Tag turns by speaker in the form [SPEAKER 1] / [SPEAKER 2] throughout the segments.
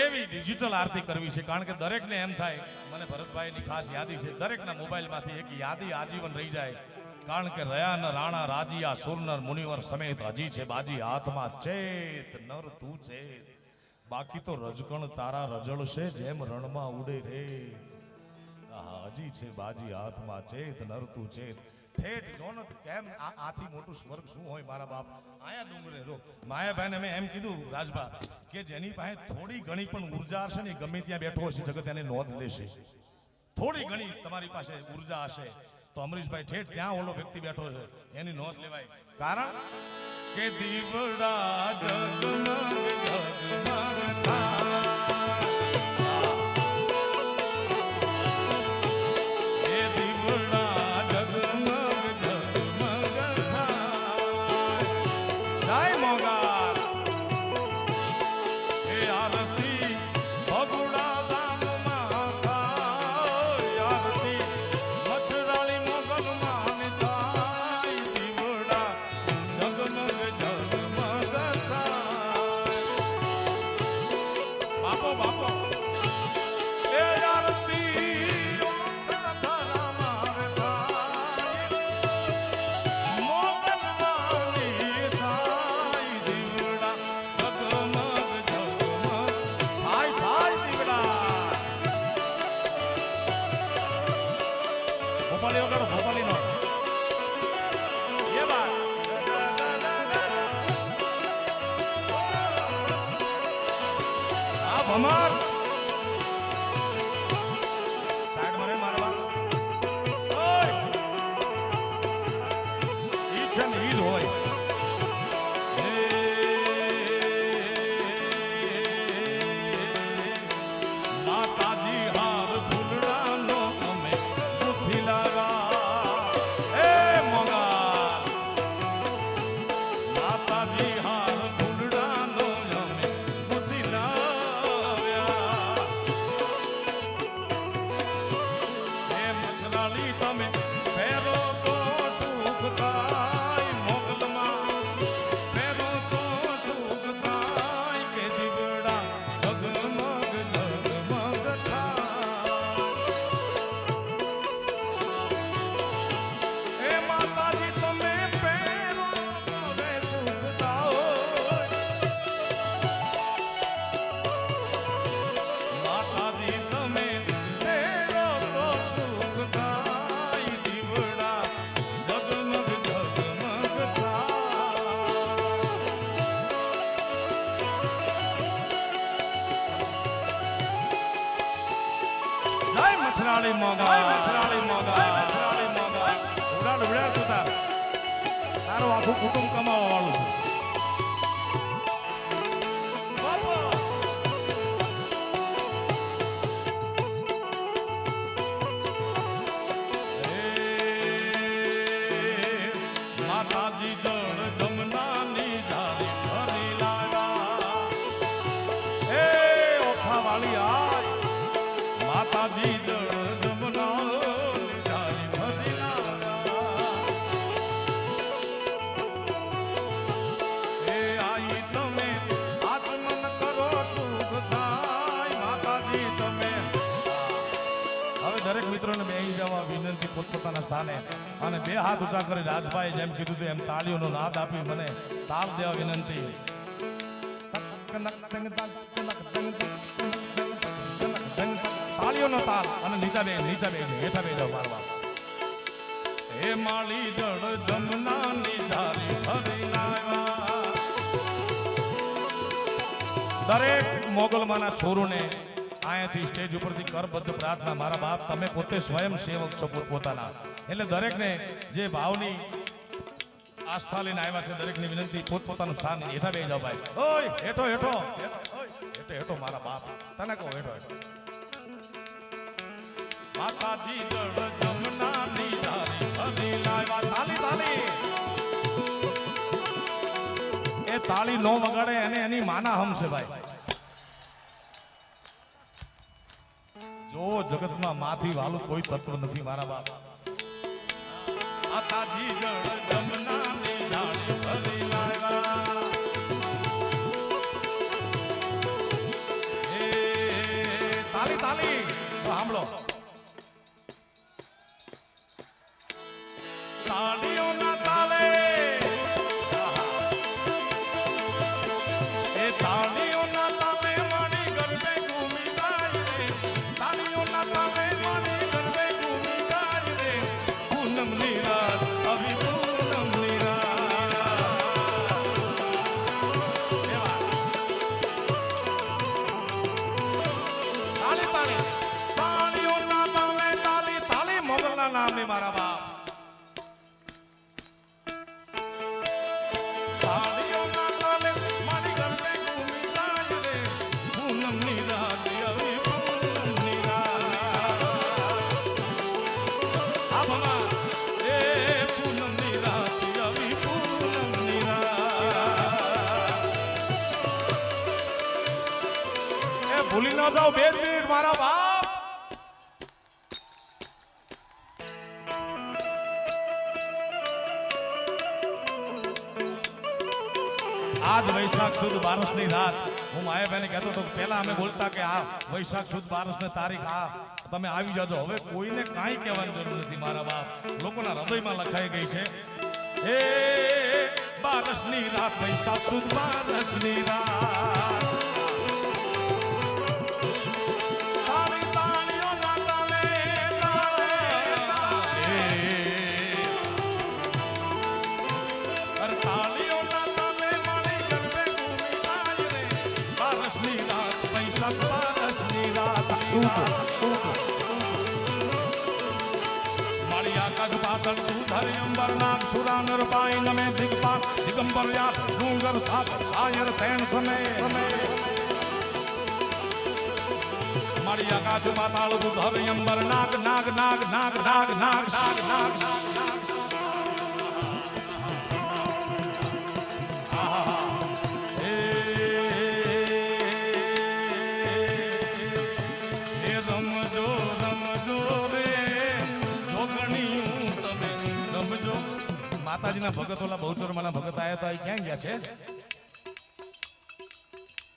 [SPEAKER 1] એવી ડિજિટલ આરતી કરવી છે, કારણ કે દરેકને એમ થાય, મને ભરતભાઈની ખાસ યાદી છે, દરેકના મોબાઈલમાંથી એક યાદી આજીવન રહી જાય, કારણ કે રયાન રાણા રાજીયા સુરનર મુનિવર સમેત હજી છે બાજી હાથમાં ચેત નર તું ચેત, બાકી તો રજકણ તારા રજળશે જેમ રણમાં ઉડે રે, હજી છે બાજી હાથમાં ચેત નર તું ચેત. ઠેઠ જોનત કેમ આથી મોટું સ્વર્ગ શું હોય મારા બાપ, આયા ડુંગરે રો. માયાભાઈને મેં એમ કીધું રાજભા કે જેની પાસે થોડી ઘણી પણ ઉર્જા હશે ને ગમે ત્યાં બેઠો હશે જગત એને નોંધ લેશે. થોડી ઘણી તમારી પાસે ઉર્જા હશે તો અમરીશભાઈ ઠેઠ ત્યાં ઓલો વ્યક્તિ બેઠો છે એની નોંધ લેવાય, કારણ કે દીવડા જગમગ જગમગ થાય. ભમાર સાઈડ મરે મારવા ઓય ઈ છે ને ઈ જ હોય. માતાજી હાર ફૂલડાનો અમે ગુથી લાગા એ મોગા, માતાજી હાર ફૂલડાનો અમે ગુથી તમે ફેરો તો સુખ થાય, મોગલમાં ફેરો તો સુખ થાય, કે દીવડા જગમગ જગમગ થાય. એ માતાજી તમે ફેરો તો સુખ થાય, માતાજી તમે ફેરો તો સુખ થાય. મછરાળી મોગા મછરાળી મોગા મછરાળી મોગા ઉડાડ ઉડાડ તું તારું આખું કુટુંબ કમાવા વાળું છે. માતાજી જળ જમનાની જારી ભરી લાગા એ ઓખા વાળી આય, માતાજી જળ જમનાની જારી ભરી લાગા એ આઈ તમે આચમન કરો સુખ થાય, માતાજી તમે. હવે દરેક મિત્રોને બેસી જવા વિનંતી પોતપોતાના સ્થાને, અને બે હાથ ઊંચા કરી રાજભાઈ જેમ કીધું હતું એમ તાળીઓનો નાદ આપી મને તાલ દેવા વિનંતી. તાળીઓનો તાલ અને નીચા બે હેઠા બે જાવ મારવા. હે માળી જળ જમનાની જારી ભરી લાવ્યા. દરેક મોગલમાના છોરુને અહીંયાથી સ્ટેજ ઉપરથી કરબદ્ધ પ્રાર્થના, મારા બાપ તમે પોતે સ્વયં સેવક છો પોતાના, એટલે દરેકને જે ભાવની આસ્થા લઈને આવ્યા છે દરેકની વિનંતી પોતપોતાનું સ્થાન હેઠા બેસી જાવ ભાઈ. ઓય હેઠો હેઠો હેઠો હેઠો મારા બાપ તને કહો હેઠો હેઠો. માતાજી જળ જમનાની જારી ભરી લાવ્યા. તાલી તાલી એ તાળી નો વગાડે અને એની માના હમ છે ભાઈ. જો જગતમાં માથી વાલું કોઈ તત્વ નથી મારા બાપ. માતાજી જળ જમનાની જારી ભરી લાવ્યા. હે તાલી તાલી સાંભળો તાળીઓના તાલે એ તાળીઓના તાલે મારી ગરબે ઘૂમી જાય રે તાળીઓના તાલે મારી ગરબે ઘૂમી જાય રે પૂનમની રાત આવી પૂનમની નામની મારા બાપ તાળીઓના તાલે મારી ગરબે ઘૂમી જાય રે પૂનમની રાત આવી પૂનમની રાત આ ભગવાન એ પૂનમની રાત આવી પૂનમની રાત એ ભૂલી ન જાઓ 2 મિનિટ મારા બાપ આજ વૈશાખ સુદ બારસની રાત હું માયાભાઈને કહેતો હતો પહેલા અમે બોલતા કે આ વૈશાખ સુદ બારસની તારીખ આ તમે આવી જાજો હવે કોઈને કાંઈ કહેવાની જરૂર નથી મારા બાપ લોકોના હૃદયમાં લખાઈ ગઈ છે એ બારસની રાત વૈશાખ સુદ બારસની રાત મારી આકાશ પાતળ તું ધરી અંબર નાગ સુરા નરપાઈ નમે દિગપાલ દિગંબર યાત ડુંગર સાગર સાયર તેણ સમે મારી આકાશ પાતાળ તું ધરી અંબર નાગ નાગ નાગ નાગ નાગ નાગ નાગ નાગ માતાજીના ભગત ઓલા બહુચરમાના ભગત આયા હતા એ ક્યાં ગયા છે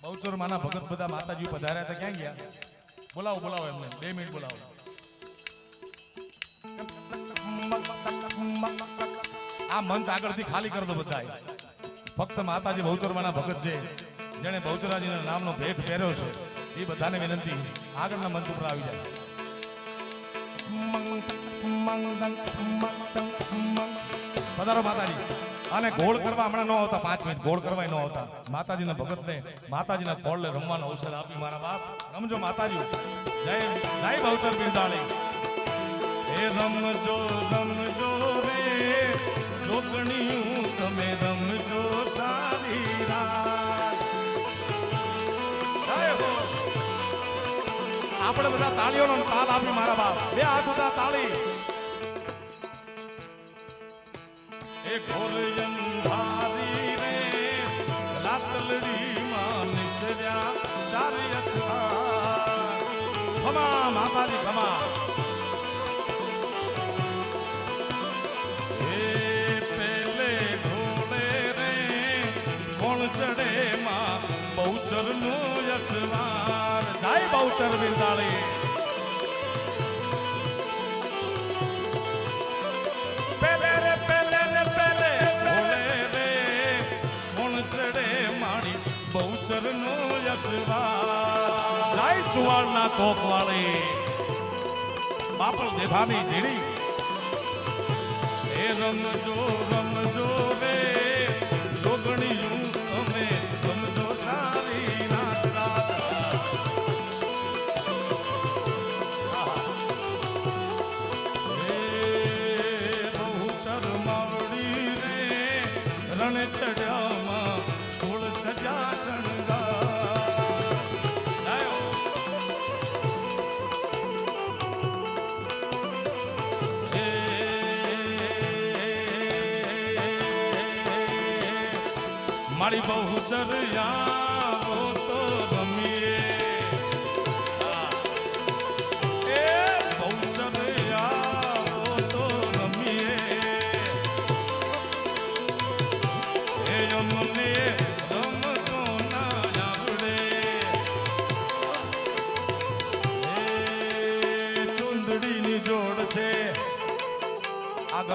[SPEAKER 1] બહુચરમાના ભગત બધા માતાજી પધાર્યા હતા ક્યાં ગયા બોલાવો બોલાવો એમને 2 મિનિટ બોલાવો આ મંચ આગળથી ખાલી કરી દો બધા ફક્ત માતાજી બહુચરમાના ભગત છે જેણે બહુચરાજીના નામનો ભેખ પહેર્યો છે એ બધાને વિનંતી આગળના મંચ ઉપર આવી જાય પધારો માતાજી અને ગોળ કરવા હમણાં ન આવતા 5 મિનિટ ગોળ કરવા ન આવતા માતાજીના ભગતને માતાજીના ખોળને રમવાનો અવસર આપી મારા બાપ રમજો માતાજી જય જય બહુચર બિરદાળી હે રમજો રમજો રે જોગણીયું તમે રમજો સારી રાત જય હો આપણે બધા તાળીઓનો તાલ આપી મારા બાપ 2 હાથ ઉઠા તાળી ઘોરયંધારી રે લાતલડી માં નિસર્યા ચાર્ય સહાર ખમા માતાજી ખમા હે પેલે ઘોડે રે કોણ ચડે માં બહુચર નો યસવાર જય બહુચર બિરદાળી બહુચરનો યશવાર જય ચુવાડના ચોક વાળી બાપલ દેધાની ઢીડી હે રમજો રમજો રે જોગણીયું તમે રમજો સારી રાત રાત હે બહુચર માવડી રે રણ ચડ્યામાં સોળ સજા મારી બહુચર આવો તો રમીએ એ બહુચર આવો તો રમીએ એ અમને રમતો ના આવડે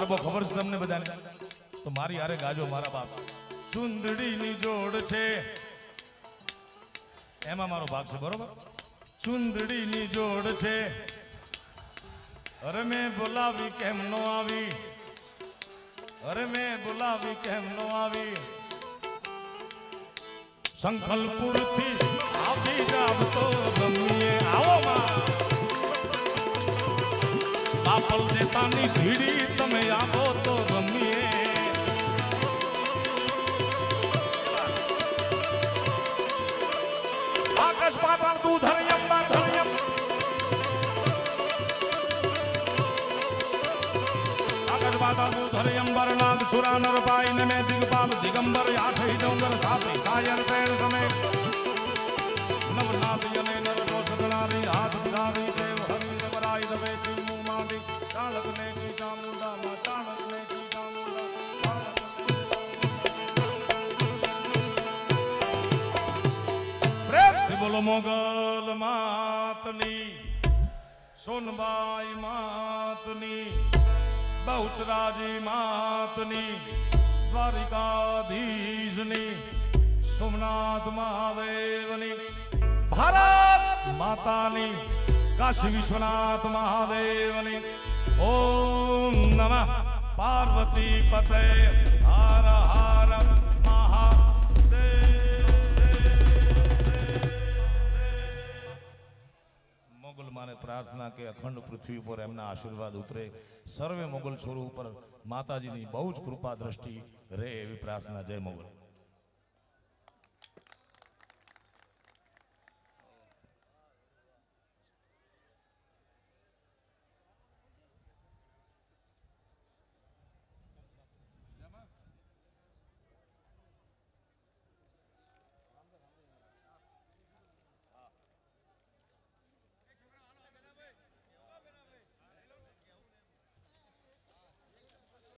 [SPEAKER 1] ગરબો ખબર છે તમને બધાને? તો મારી હારે ગાજો મારા બાપ. ચુંદડીની જોડ છે એમાં મારો ભાગ છે, બરોબર? ચુંદડીની જોડ છે, અરે મેં બોલાવી કેમ નો આવી, અરે મેં બોલાવી કેમ નો આવી. સંખલપુરથી આવી જાવ તો ગમીએ. આવો માં બાપલ દેતાની ધીડી તમે આવો તો રમીએ. આકાશ પાતાળ તું ધરયમ બા ધરયમ, આકાશ પાતાળ તું ધરયમ બરનાગ સુરાનર પાઈ ને મેં દિગપાલ દિગંબર આઠ ડોંગર સાતી સાયર તેણ સમે નવનાથ યને નર નો સદનારી હાથ સારી દેવ હરિ બરાઈ દવે ચીમુ માંડી ચાલક ને કી ચામુંડા માં ચાલક ને કી ચામુંડા. પ્રેમથી બોલો મોગલ માતની, સોનબાઈ માતની, બહુચરાજી માતની, દ્વારિકાધીશની, સોમનાથ મહાદેવની, ભારત માતાની, કાશી વિશ્વનાથ મહાદેવની. ઓમ નમઃ પાર્વતી પતે હર હર મહાદેવ. મોગલ માને પ્રાર્થના કે અખંડ પૃથ્વી પર એમના આશીર્વાદ ઉતરે, સર્વે મોગલ છોરો ઉપર માતાજીની બહુ જ કૃપા દ્રષ્ટિ રહે એવી પ્રાર્થના. જય મોગલ.